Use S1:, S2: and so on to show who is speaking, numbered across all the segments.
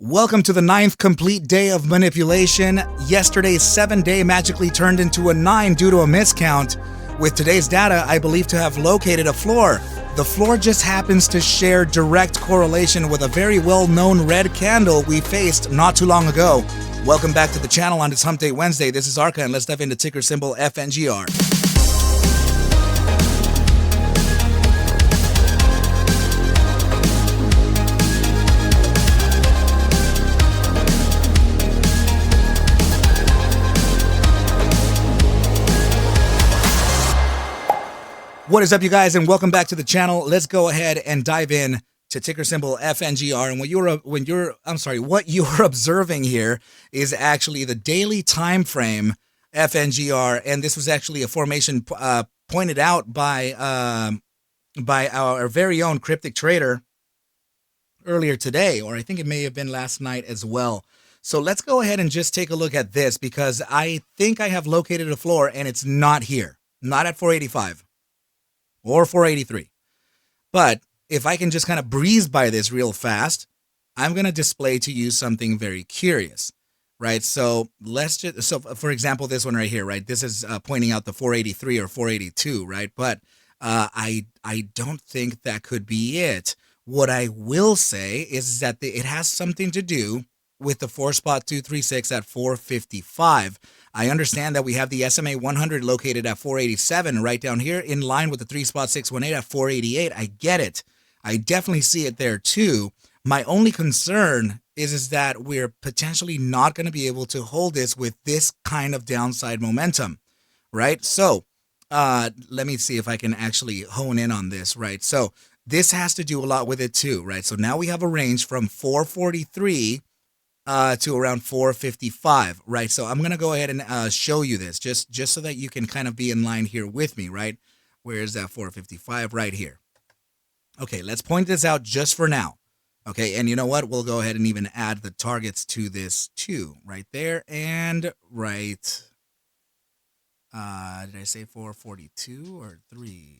S1: Welcome to the 9th complete day of manipulation. Yesterday's 7-day magically turned into a 9 due to a miscount. With today's data, I believe to have located a floor. The floor just happens to share direct correlation with a very well-known red candle we faced not too long ago. Welcome back to the channel on this Hump Day Wednesday. This is ARCa, and let's dive into ticker symbol FNGR. What is up, you guys, and welcome back to the channel. Let's go ahead and dive in to ticker symbol FNGR. And what you're observing here is actually the daily time frame FNGR, and this was actually a formation pointed out by our very own cryptic trader earlier today, or I think it may have been last night as well. So let's go ahead and just take a look at this, because I think I have located a floor, and it's not here, not at 485. Or 483. But if I can just kind of breeze by this real fast, I'm going to display to you something very curious, right? So for example, this one right here, right? This is pointing out the 483 or 482, right? But I don't think that could be it. What I will say is that it has something to do with the 4-spot 236 at 455. I understand that we have the SMA 100 located at 487 right down here, in line with the 3-spot 618 at 488. I get it. I definitely see it there too. My only concern is that we're potentially not going to be able to hold this with this kind of downside momentum, right? So let me see if I can actually hone in on this, right? So this has to do a lot with it too, right? So now we have a range from 443 to around 455, right? So I'm going to go ahead and show you this just so that you can kind of be in line here with me, right? Where is that 455? Right here. Okay, let's point this out just for now. Okay, and you know what? We'll go ahead and even add the targets to this too, right there and right. Did I say 442 or 3?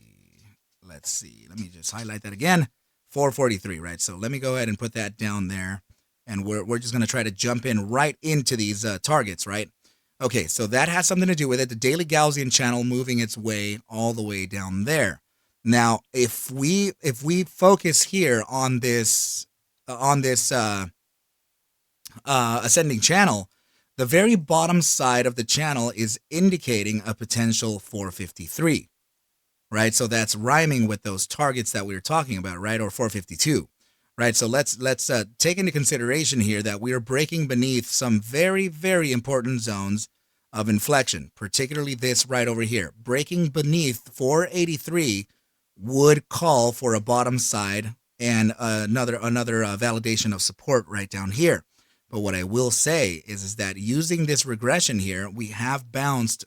S1: Let's see. Let me just highlight that again. 443, right? So let me go ahead and put that down there. And we're just going to try to jump in right into these targets, right? Okay, so that has something to do with it. The daily Gaussian channel moving its way all the way down there. Now, if we focus here on this ascending channel, the very bottom side of the channel is indicating a potential 453, right? So that's rhyming with those targets that we were talking about, right? Or 452. Right, so let's take into consideration here that we are breaking beneath some very, very important zones of inflection, particularly this right over here. Breaking beneath 483 would call for a bottom side and another validation of support right down here. But what I will say is that using this regression here, we have bounced,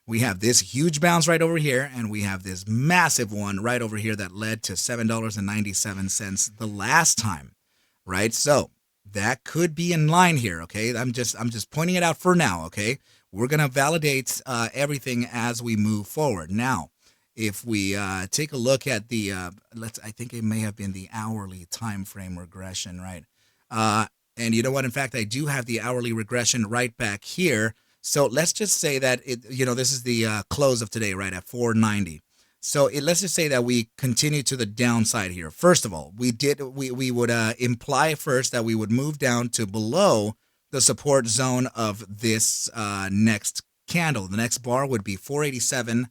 S1: we have this huge bounce right over here, and we have this massive one right over here that led to $7.97 the last time, right? So that could be in line here, okay? I'm just pointing it out for now, okay? We're gonna validate everything as we move forward. Now, if we take a look at the I think it may have been the hourly time frame regression, right? And you know what? In fact, I do have the hourly regression right back here. So let's just say that this is the close of today, right, at 490. So let's just say that we continue to the downside here. First of all, we would imply first that we would move down to below the support zone of this next candle. The next bar would be 487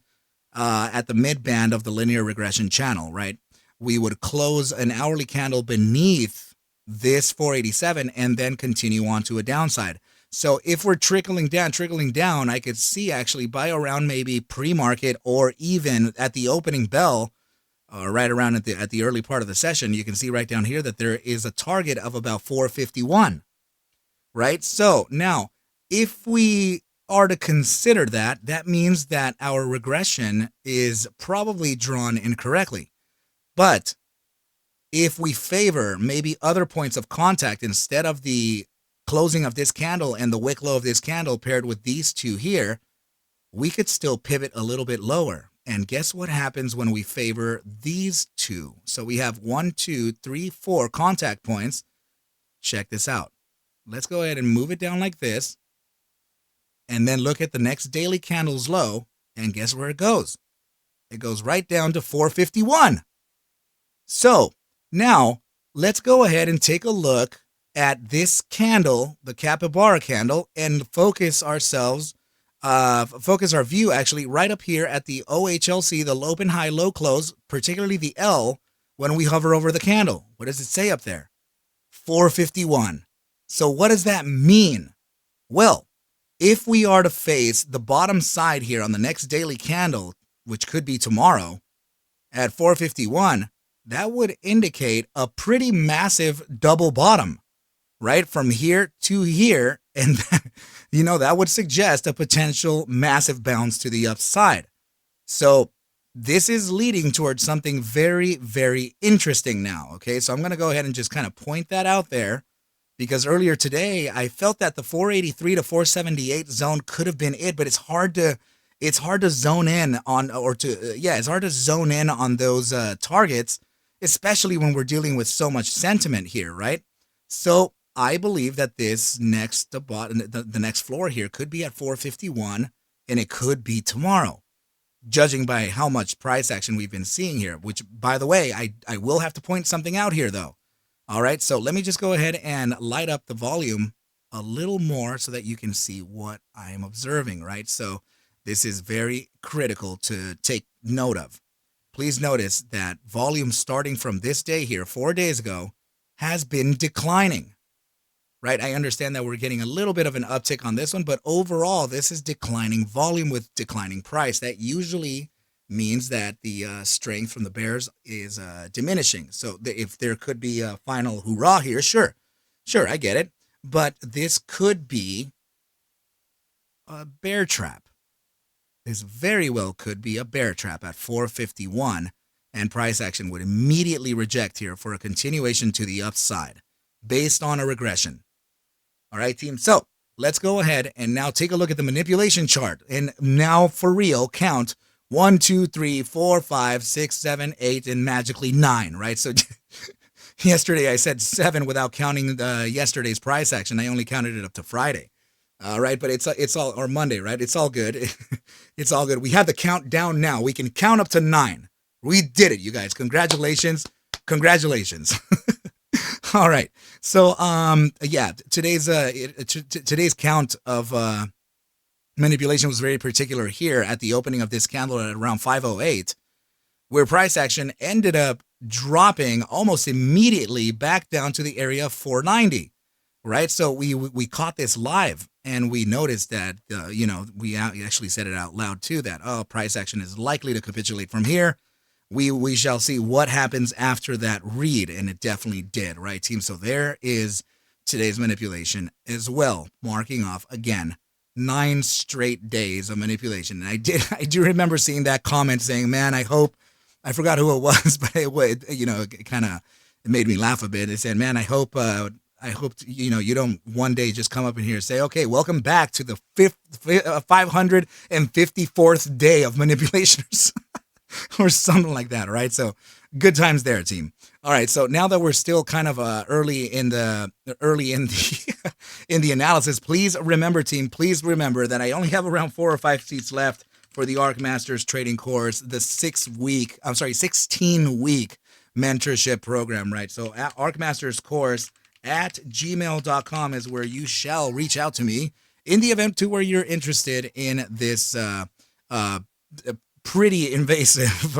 S1: at the mid band of the linear regression channel, right? We would close an hourly candle beneath this 487 and then continue on to a downside. So if we're trickling down, I could see actually by around maybe pre-market or even at the opening bell, right around at the early part of the session, you can see right down here that there is a target of about 451, right? So now, if we are to consider that, that means that our regression is probably drawn incorrectly. But if we favor maybe other points of contact instead of the closing of this candle and the wick low of this candle paired with these two here, we could still pivot a little bit lower. And guess what happens when we favor these two? So we have 1, 2, 3, 4 contact points check this out. Let's go ahead and move it down like this, and then look at the next daily candle's low, and guess where it goes? It goes right down to 451. So now let's go ahead and take a look at this candle, the capybara candle, and focus our view actually right up here at the OHLC, the open, high, low, close, particularly the L when we hover over the candle. What does it say up there? 451. So what does that mean? Well, if we are to face the bottom side here on the next daily candle, which could be tomorrow, at 451, that would indicate a pretty massive double bottom, right? From here to here. And, that would suggest a potential massive bounce to the upside. So this is leading towards something very, very interesting now. Okay, so I'm going to go ahead and just kind of point that out there, because earlier today I felt that the 483 to 478 zone could have been it, but it's hard to zone in on, it's hard to zone in on those targets, especially when we're dealing with so much sentiment here, right? So I believe that this the next floor here could be at 451, and it could be tomorrow, judging by how much price action we've been seeing here, which, by the way, I will have to point something out here, though. All right, so let me just go ahead and light up the volume a little more so that you can see what I'm observing, right? So this is very critical to take note of. Please notice that volume starting from this day here, 4 days ago, has been declining, right? I understand that we're getting a little bit of an uptick on this one, but overall, this is declining volume with declining price. That usually means that the strength from the bears is diminishing. So if there could be a final hoorah here, sure, I get it. But this could be a bear trap. This very well could be a bear trap at 451, and price action would immediately reject here for a continuation to the upside based on a regression. All right, team. So let's go ahead and now take a look at the manipulation chart. And now for real, count 1, 2, 3, 4, 5, 6, 7, 8, and magically 9, right? So yesterday I said 7 without counting yesterday's price action. I only counted it up to Friday. Right, but it's all, or Monday, right? It's all good. It's all good. We have the countdown now. We can count up to 9. We did it, you guys. Congratulations. All right. So, today's count of manipulation was very particular here at the opening of this candle at around 508, where price action ended up dropping almost immediately back down to the area of 490. Right, so we caught this live, and we noticed that we actually said it out loud too, that price action is likely to capitulate from here. We shall see what happens after that read, and it definitely did, right, team? So there is today's manipulation as well, marking off again 9 straight days of manipulation. And I do remember seeing that comment saying, "Man, I forgot who it was, but it kind of made me laugh a bit." It said, "Man, I hope you don't one day just come up in here and say, okay, welcome back to the 554th day of manipulations," or something like that, right? So good times there, team. All right, so now that we're still kind of early in the in the analysis, please remember, team, that I only have around 4 or 5 seats left for the ArcMasters trading course, the 16-week mentorship program, right? So at ArcMastersCourse at gmail.com is where you shall reach out to me in the event to where you're interested in this pretty invasive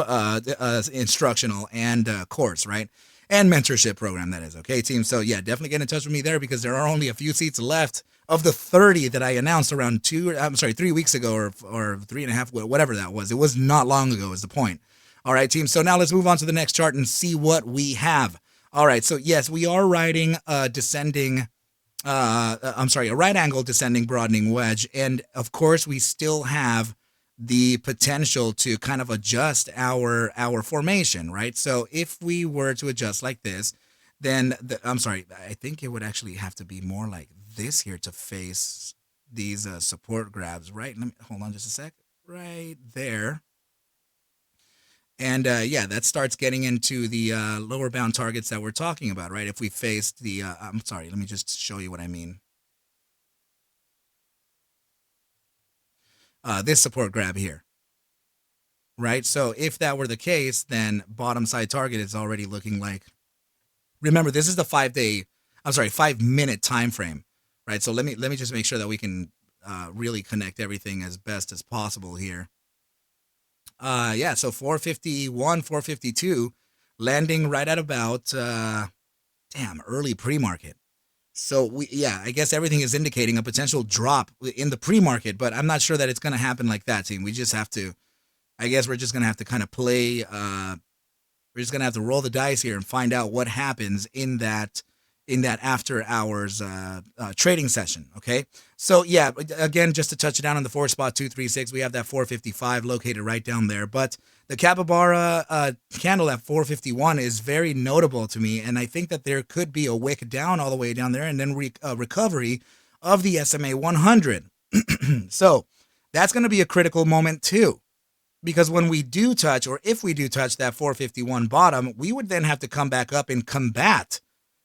S1: instructional and course, right? And mentorship program, that is. Okay, team? So yeah, definitely get in touch with me there, because there are only a few seats left of the 30 that I announced around 3 weeks ago or 3.5, whatever that was. It was not long ago is the point. All right, team. So now let's move on to the next chart and see what we have. All right, so yes, we are riding a right angle descending broadening wedge. And of course, we still have the potential to kind of adjust our formation, right? So if we were to adjust like this, then I think it would actually have to be more like this here to face these support grabs, right? Let me hold on just a sec. Right there. And yeah, that starts getting into the lower bound targets that we're talking about, right? If we faced the, I'm sorry, let me just show you what I mean. This support grab here, right? So if that were the case, then bottom side target is already looking like, remember, this is the 5-minute time frame, right? So let me just make sure that we can really connect everything as best as possible here. Yeah, so 451, 452, landing right at about early pre-market. So I guess everything is indicating a potential drop in the pre-market, but I'm not sure that it's going to happen like that, team. We just have to, I guess we're just going to have to kind of play. We're just going to have to roll the dice here and find out what happens in that after hours trading session. Okay. So yeah, again, just to touch it down on the 4 spot 236, we have that 455 located right down there. But the capybara candle at 451 is very notable to me, and I think that there could be a wick down all the way down there, and then recovery of the SMA 100. So that's going to be a critical moment too, because when we do touch, or if we do touch that 451 bottom, we would then have to come back up and combat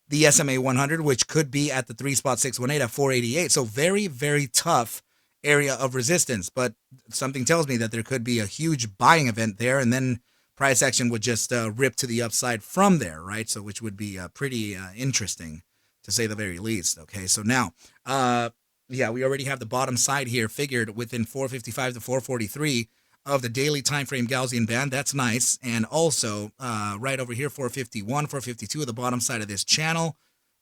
S1: the SMA 100, which could be at the 3 spot 618 at 488. So very, very tough area of resistance. But something tells me that there could be a huge buying event there, and then price action would just rip to the upside from there, right? So which would be pretty interesting, to say the very least. Okay, so now, yeah, we already have the bottom side here figured within 455 to 443 of the daily time frame Gaussian band. That's nice. And also right over here, 451, 452 of the bottom side of this channel.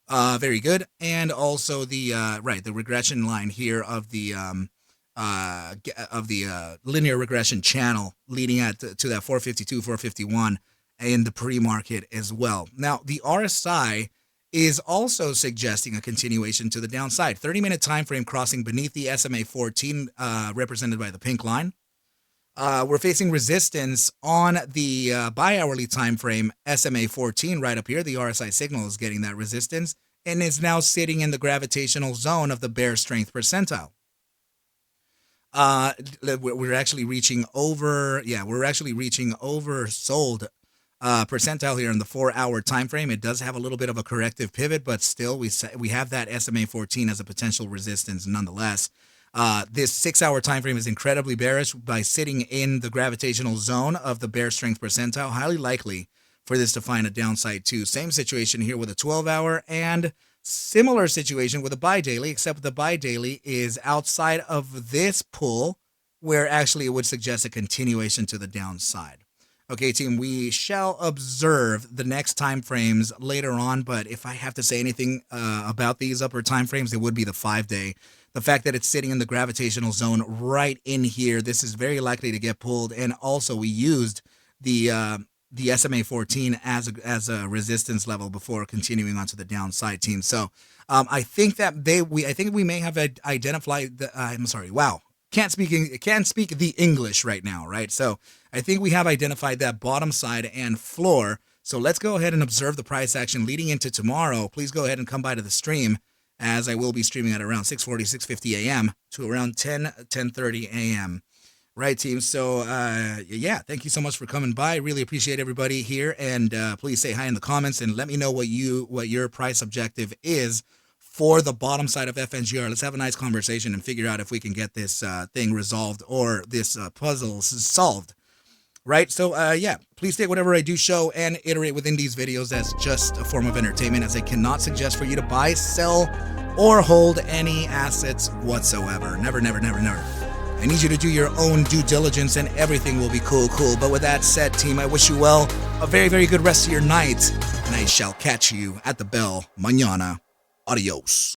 S1: Very good. And also the the regression line here of the linear regression channel leading to that 452, 451 in the pre-market as well. Now the RSI is also suggesting a continuation to the downside. 30-minute time frame crossing beneath the SMA 14, represented by the pink line. We're facing resistance on the bi-hourly time frame SMA 14 right up here. The RSI signal is getting that resistance and is now sitting in the gravitational zone of the bear strength percentile. We're actually reaching oversold percentile here in the 4-hour time frame. It does have a little bit of a corrective pivot, but still we have that SMA 14 as a potential resistance nonetheless. This 6-hour time frame is incredibly bearish by sitting in the gravitational zone of the bear strength percentile. Highly likely for this to find a downside too. Same situation here with a 12-hour, and similar situation with a buy daily, except the buy daily is outside of this pull, where actually it would suggest a continuation to the downside. Okay, team, we shall observe the next time frames later on, but if I have to say anything about these upper time frames, it would be the 5-day. The fact that it's sitting in the gravitational zone right in here, this is very likely to get pulled. And also, we used the SMA 14 as a resistance level before continuing onto the downside, team. So I think that we may have identified the. I'm sorry. Wow, can't speak the English right now, right? So I think we have identified that bottom side and floor. So let's go ahead and observe the price action leading into tomorrow. Please go ahead and come by to the stream, as I will be streaming at around 6:40, 6:50 a.m. to around 10:30 a.m. Right, team? So, yeah, thank you so much for coming by. Really appreciate everybody here, and please say hi in the comments and let me know what your price objective is for the bottom side of FNGR. Let's have a nice conversation and figure out if we can get this thing resolved, or this puzzle solved. Right, so yeah, please take whatever I do show and iterate within these videos as just a form of entertainment, as I cannot suggest for you to buy, sell, or hold any assets whatsoever. Never, never, never, never. I need you to do your own due diligence and everything will be cool. But with that said, team, I wish you well, a very, very good rest of your night, and I shall catch you at the bell mañana. Adios.